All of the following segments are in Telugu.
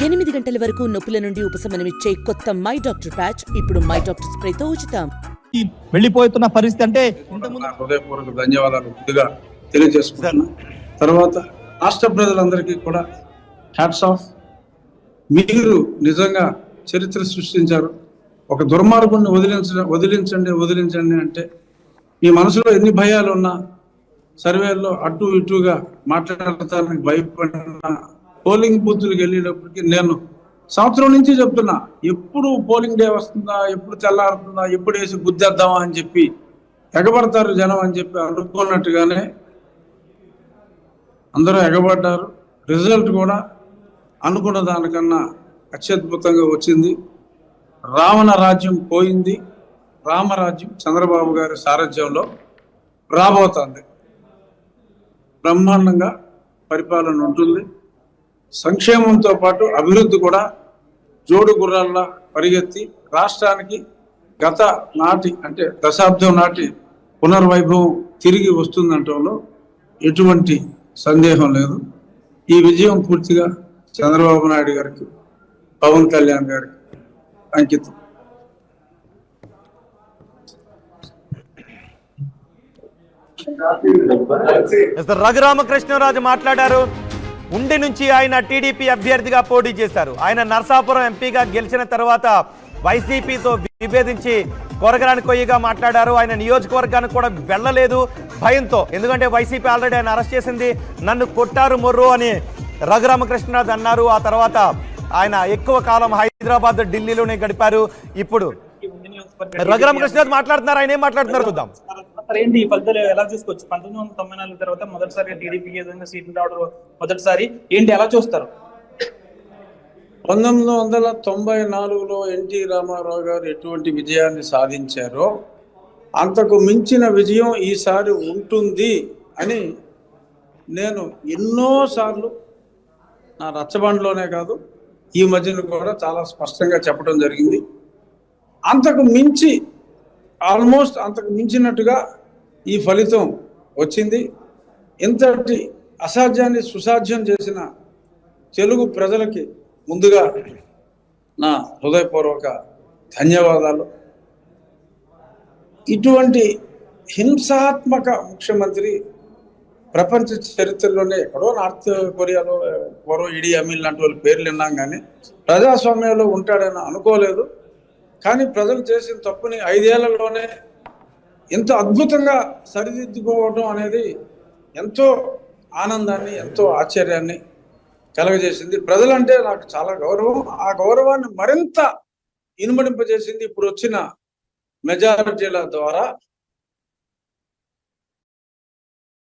8 గంటల వరకు నొప్పుల నుండి ఉపశమనమిచ్చే కొత్త మై డాక్టర్ ప్యాచ్ ఇప్పుడు మై డాక్టర్ స్ప్రేతో ఉచితం. వెళ్ళిపోతున్న పరిస్థితి అంటే హృదయపూర్వక ధన్యవాదాలు ముందుగా తెలియజేసుకుంటున్నాను. తర్వాత రాష్ట్ర ప్రజలందరికీ కూడా హ్యాట్స్ ఆఫ్. మీరు నిజంగా చరిత్ర సృష్టించారు. ఒక దుర్మార్గుడిని వదిలించండి అంటే మీ మనసులో ఎన్ని భయాలు ఉన్నా సర్వేల్లో అటు ఇటుగా మాట్లాడటానికి భయపడిన పోలింగ్ బూత్లకు వెళ్ళేటప్పటికి నేను సంవత్సరం నుంచి చెప్తున్నా, ఎప్పుడు పోలింగ్ డే వస్తుందా, ఎప్పుడు తెల్లారుతుందా, ఎప్పుడు వేసి గుద్దేద్దామా అని చెప్పి ఎగబడతారు జనం అని చెప్పి అనుకున్నట్టుగానే అందరూ ఎగబడ్డారు. రిజల్ట్ కూడా అనుకున్న దానికన్నా అత్యద్భుతంగా వచ్చింది. రావణ రాజ్యం పోయింది, రామరాజ్యం చంద్రబాబు గారి సారథ్యంలో రాబోతుంది. బ్రహ్మాండంగా పరిపాలన ఉంటుంది. సంక్షేమంతో పాటు అభివృద్ధి కూడా జోడు గుర్రాల్లా పరిగెత్తి రాష్ట్రానికి గత నాటి అంటే దశాబ్దం నాటి పునర్వైభవం తిరిగి వస్తుందంటంలో ఎటువంటి సందేహం లేదు. ఈ విజయం పూర్తిగా చంద్రబాబు నాయుడు గారికి, పవన్ కళ్యాణ్ గారికి అంకితం. రఘురామకృష్ణరాజు మాట్లాడారు. ఉండి నుంచి ఆయన టీడీపీ అభ్యర్థిగా పోటీ చేశారు. ఆయన నరసాపురం ఎంపీగా గెలిచిన తర్వాత వైసీపీతో విభేదించి కొరగరాని కొయ్యగా మాట్లాడారు. ఆయన నియోజకవర్గానికి కూడా వెళ్ళలేదు భయంతో, ఎందుకంటే వైసీపీ ఆల్రెడీ ఆయన అరెస్ట్ చేసింది. నన్ను కొట్టారు మొర్రు అని రఘురామకృష్ణరాజు అన్నారు. ఆ తర్వాత ఆయన ఎక్కువ కాలం హైదరాబాద్, ఢిల్లీలోనే గడిపారు. ఇప్పుడు రఘురామకృష్ణరాజు మాట్లాడుతున్నారు. ఆయన ఏం మాట్లాడుతున్నారు చూద్దాం. ఏంటి ఈ ఫలితాలు ఎలా చూసుకోవచ్చు? 1994 తర్వాత మొదటిసారిగా టీడీపీకి ఏదైనా సీట్లు రావడం మొదటిసారి ఏంటి, ఎలా చూస్తారు? 1994లో ఎన్టీ రామారావు గారు ఎటువంటి విజయాన్ని సాధించారో అంతకు మించిన విజయం ఈసారి ఉంటుంది అని నేను ఎన్నోసార్లు నా రచ్చబండలోనే కాదు ఈ మధ్యన కూడా చాలా స్పష్టంగా చెప్పడం జరిగింది. అంతకు మించి ఆల్మోస్ట్ అంతకు మించినట్టుగా ఈ ఫలితం వచ్చింది. ఇంతటి అసాధ్యాన్ని సుసాధ్యం చేసిన తెలుగు ప్రజలకి ముందుగా నా హృదయపూర్వక ధన్యవాదాలు. ఇటువంటి హింసాత్మక ముఖ్యమంత్రి ప్రపంచ చరిత్రలోనే ఎక్కడో నార్త్ కొరియాలో ఎవరో ఇడి అమీన్ లాంటి వాళ్ళ పేర్లు విన్నాం, కానీ ప్రజాస్వామ్యంలో ఉంటాడని అనుకోలేదు. కానీ ప్రజలు చేసిన తప్పుని 5 ఏళ్లలోనే ఎంత అద్భుతంగా సరిదిద్దుకోవడం అనేది ఎంతో ఆనందాన్ని, ఎంతో ఆశ్చర్యాన్ని కలగజేసింది. ప్రజలంటే నాకు చాలా గౌరవం. ఆ గౌరవాన్ని మరింత ఇనుమడింపజేసింది ఇప్పుడు వచ్చిన మెజారిటీల ద్వారా.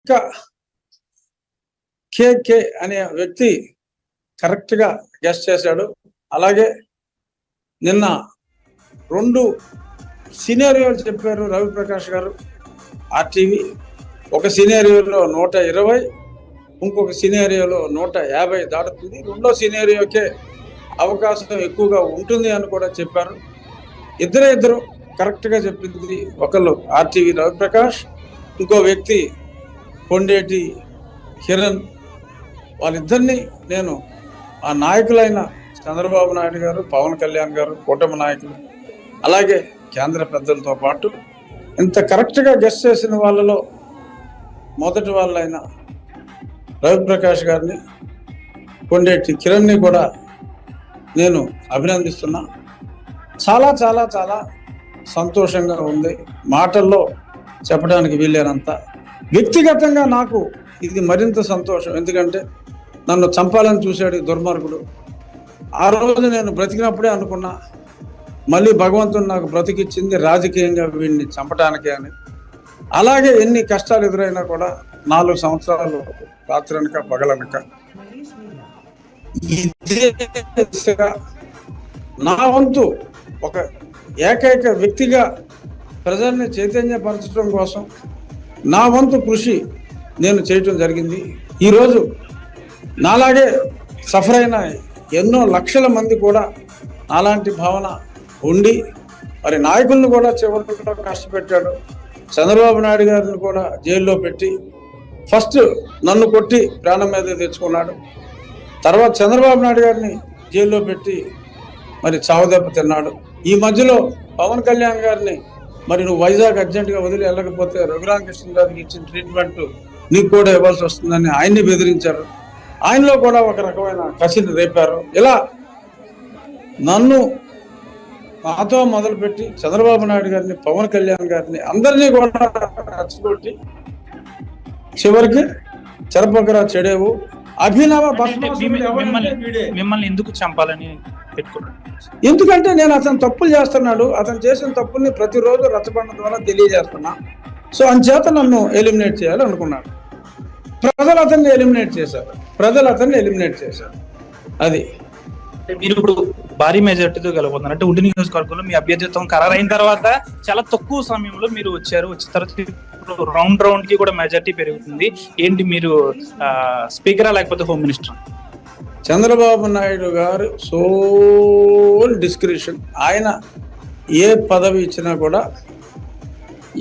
ఇంకా కేకే అనే వ్యక్తి కరెక్ట్గా గెస్ట్ చేశాడు. అలాగే నిన్న 2 సినారియోలు చెప్పారు రవిప్రకాష్ గారు ఆర్టీవీ. ఒక సినారియోలో 120, ఇంకొక సినారియోలో 150 దాటుతుంది. 2వ సినారియోకే అవకాశం ఎక్కువగా ఉంటుంది అని కూడా చెప్పారు. ఇద్దరు కరెక్ట్గా చెప్పింది. ఒకళ్ళు ఆర్టీవీ రవిప్రకాష్, ఇంకో వ్యక్తి కొండేటి కిరణ్. వాళ్ళిద్దరినీ నేను ఆ నాయకులైన చంద్రబాబు నాయుడు గారు, పవన్ కళ్యాణ్ గారు, కూటమి నాయకులు, అలాగే కేంద్ర పెద్దలతో పాటు ఇంత కరెక్ట్గా గెస్ట్ చేసిన వాళ్ళలో మొదటి వాళ్ళైన రవిప్రకాష్ గారిని, కొండేటి కిరణ్ని కూడా నేను అభినందిస్తున్నా. చాలా చాలా చాలా సంతోషంగా ఉంది. మాటల్లో చెప్పడానికి వీలేనంత. వ్యక్తిగతంగా నాకు ఇది మరింత సంతోషం. ఎందుకంటే నన్ను చంపాలని చూశాడు దుర్మార్గుడు. ఆ రోజు నేను బ్రతికినప్పుడే అనుకున్నా, మళ్ళీ భగవంతుడు నాకు బ్రతికిచ్చింది రాజకీయంగా వీడిని చంపటానికే అని. అలాగే ఎన్ని కష్టాలు ఎదురైనా కూడా 4 సంవత్సరాలు రాత్రనక పగలనక ఇదే దిశగా నా వంతు ఒక ఏకైక వ్యక్తిగా ప్రజల్ని చైతన్యపరచడం కోసం నా వంతు కృషి నేను చేయటం జరిగింది. ఈరోజు నాలాగే సఫర్ అయిన ఎన్నో లక్షల మంది కూడా అలాంటి భావన ఉండి మరి నాయకులను కూడా చివరిలో కష్టపెట్టాడు. చంద్రబాబు నాయుడు గారిని కూడా జైల్లో పెట్టి ఫస్ట్ నన్ను కొట్టి ప్రాణం మీద తెచ్చుకున్నాడు. తర్వాత చంద్రబాబు నాయుడు గారిని జైల్లో పెట్టి మరి చావుదెబ్బ తిన్నాడు. ఈ మధ్యలో పవన్ కళ్యాణ్ గారిని మరి నువ్వు వైజాగ్ అర్జెంటుగా వదిలి వెళ్ళకపోతే రఘురామకృష్ణరాజుకి ఇచ్చిన ట్రీట్మెంట్ నీకు కూడా ఇవ్వాల్సి వస్తుందని ఆయన్ని బెదిరించారు. ఆయనలో కూడా ఒక రకమైన కసిని రేపారు. ఇలా నన్ను నాతో మొదలుపెట్టి చంద్రబాబు నాయుడు గారిని, పవన్ కళ్యాణ్ గారిని అందరినీ కూడా రెచ్చగొట్టి చివరికి చెరపకరా చెడేవు అభినవ మిమ్మల్ని ఎందుకు చంపాలని పెట్టుకున్నాడు? ఎందుకంటే నేను అతను తప్పులు చేస్తున్నాడు, అతను చేసిన తప్పుల్ని ప్రతిరోజు రచ్చబండ ద్వారా తెలియజేస్తున్నా. సో అంచేత నన్ను ఎలిమినేట్ చేయాలి అనుకున్నాడు. ప్రజలు అతన్ని ఎలిమినేట్ చేశారు. అది మీరు ఇప్పుడు భారీ మెజార్టీతో గెలవబోతున్నారు. అంటే ఉండి నియోజకవర్గంలో మీ అభ్యర్థిత్వం ఖరారైన తర్వాత చాలా తక్కువ సమయంలో మీరు వచ్చారు. వచ్చిన తర్వాత రౌండ్ కి కూడా మెజార్టీ పెరుగుతుంది. ఏంటి మీరు స్పీకరా లేకపోతే హోమ్ మినిస్టర్? చంద్రబాబు నాయుడు గారు సోల్ డిస్క్రిప్షన్, ఆయన ఏ పదవి ఇచ్చినా కూడా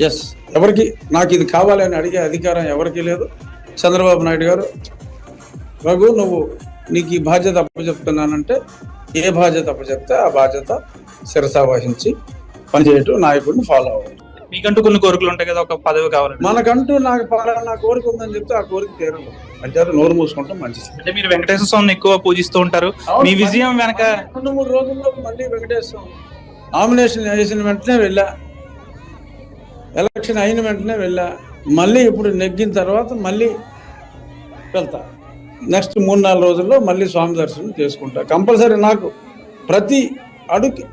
ఎస్, ఎవరికి నాకు ఇది కావాలని అడిగే అధికారం ఎవరికీ లేదు. చంద్రబాబు నాయుడు గారు, రఘు నీకు ఈ బాధ్యత అప్పచెప్తున్నానంటే ఏ బాధ్యత అప్పచెప్తే ఆ బాధ్యత శిరసా వహించి పనిచేయటం, నాయకుడిని ఫాలో అవ్వడం. మీకంటూ కొన్ని కోరికలు ఉంటాయి కదా, ఒక పదవి కావాలంటే. మనకంటూ నా కోరిక ఉందని చెప్తే ఆ కోరిక తీరదు. అంటే నోరు మూసుకుంటాం మంచిది. అంటే మీరు వెంకటేశ్వర స్వామిని ఎక్కువ పూజిస్తూ ఉంటారు. మీ విజయం వెనక 2-3 రోజుల్లో మళ్ళీ వెంకటేశ్వర నామినేషన్ వేసిన వెంటనే వెళ్ళా, ఎలక్షన్ అయిన వెంటనే వెళ్ళా, మళ్ళీ ఇప్పుడు నెగ్గిన తర్వాత మళ్ళీ వెళ్తా. నెక్స్ట్ 3-4 రోజుల్లో మళ్ళీ స్వామి దర్శనం చేసుకుంటా. కంపల్సరీ నాకు ప్రతి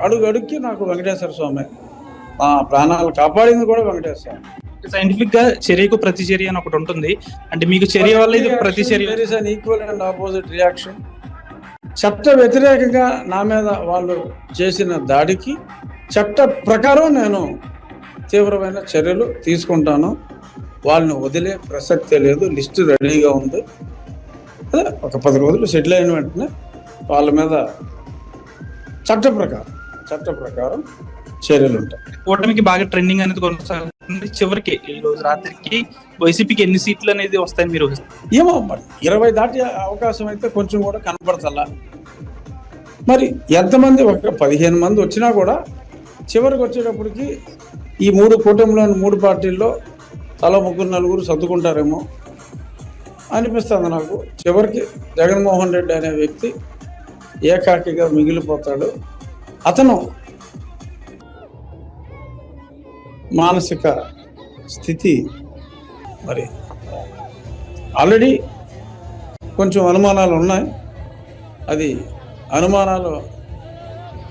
అడుగుకి నాకు వెంకటేశ్వర స్వామి, ఆ ప్రాణాలు కాపాడింది కూడా వెంకటేశ్వర స్వామి. సైంటిఫిక్ గా చర్యకు ప్రతి చర్య అని ఒకటి ఉంటుంది. అంటే మీకు చర్య వల్ల ఇది ప్రతి చర్య ఈక్వల్ అండ్ ఆపోజిట్ రియాక్షన్. చట్ట వ్యతిరేకంగా నా మీద వాళ్ళు చేసిన దాడికి చట్ట ప్రకారం నేను తీవ్రమైన చర్యలు తీసుకుంటాను. వాళ్ళని వదిలే ప్రసక్తే లేదు. లిస్టు రెడీగా ఉంది. అదే ఒక 10 రోజులు సెటిల్ అయిన వెంటనే వాళ్ళ మీద చట్ట ప్రకారం చర్యలు ఉంటాయి. కూటమికి బాగా ట్రెండింగ్ అనేది కొనసాగుతుంది. చివరికి ఈ రోజు రాత్రికి వైసీపీకి ఎన్ని సీట్లు అనేది వస్తాయని మీరు? ఏమో మరి 20 దాటి అవకాశం అయితే కొంచెం కూడా కనపడతల్లా. మరి ఎంతమంది, ఒక 15 మంది వచ్చినా కూడా చివరికి వచ్చేటప్పటికి ఈ 3 కూటమిలోని 3 పార్టీల్లో తల 3-4 సర్దుకుంటారేమో అనిపిస్తుంది నాకు. చివరికి జగన్మోహన్ రెడ్డి అనే వ్యక్తి ఏకాకిగా మిగిలిపోతాడు. అతను మానసిక స్థితి మరి ఆల్రెడీ కొంచెం అనుమానాలు ఉన్నాయి. అది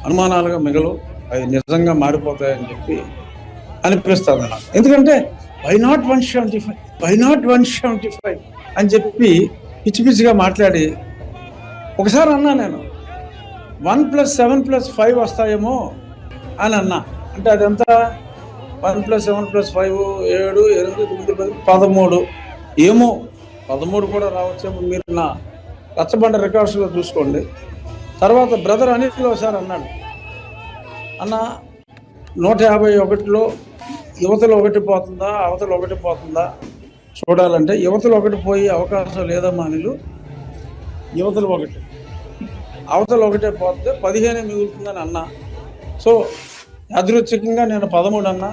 అనుమానాలుగా మిగలవు, అవి నిజంగా మారిపోతాయని చెప్పి అనిపిస్తుంది నాకు. ఎందుకంటే వై నాట్ 175 అని చెప్పి పిచ్చిగా మాట్లాడి ఒకసారి అన్నా నేను 1+7+5 వస్తాయేమో అని అన్నా. అంటే అదంతా 1+7+5 7 8 9 13 ఏమో 13 కూడా రావచ్చేమో. మీరు నా రచ్చబండ రికార్డ్స్లో చూసుకోండి. తర్వాత బ్రదర్ అనిల్ ఒకసారి అన్నాడు, అన్న 151లో యువతలు 1 పోతుందా అవతల 1 పోతుందా చూడాలంటే యువతలు 1 పోయి అవకాశం లేదమ్మా అనిలు. యువతలు 1 అవతల 1 పోతే 15 మిగులుతుందని అన్నా. సో యాదృచ్ఛికంగా నేను 13 అన్నా,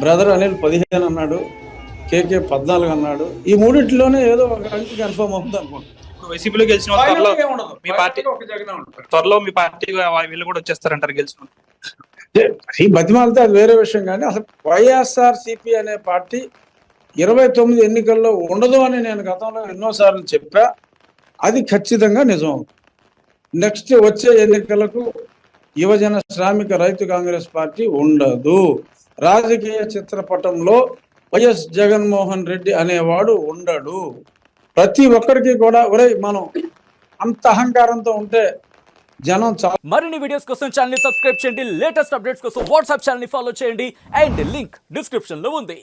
బ్రదర్ అనిల్ 15 అన్నాడు, కేకే 14 అన్నాడు. ఈ మూడింటిలోనే ఏదో ఒక అంకి కన్ఫర్మ్ అవుతుంది అనుకుంటా. వైసీపీలో గెలిచిన మీ పార్టీ త్వరలో మీ పార్టీ వీళ్ళు కూడా వచ్చేస్తారంటారు గెలిచిన. ఈ బతిమాలితే అది వేరే విషయం. కానీ అసలు వైఎస్ఆర్సీపీ అనే పార్టీ 29 ఎన్నికల్లో ఉండదు అని నేను గతంలో ఎన్నోసార్లు చెప్పా. అది ఖచ్చితంగా నిజం అవుతుంది. నెక్స్ట్ వచ్చే ఎన్నికలకు యువజన శ్రామిక రైతు కాంగ్రెస్ పార్టీ ఉండదు. రాజకీయ చిత్రపటంలో వైఎస్ జగన్మోహన్ రెడ్డి అనేవాడు ఉండడు. ప్రతి ఒక్కరికి కూడా ఒరే మనం అంత అహంకారంతో ఉంటే జనం చాలా. మరిన్ని వీడియోస్ కోసం ఛానల్ ని సబ్స్క్రైబ్ చేయండి. లేటెస్ట్ అప్డేట్స్ కోసం వాట్సాప్ ఛానల్ ని ఫాలో చేయండి. అండ్ లింక్ డిస్క్రిప్షన్ లో ఉంది.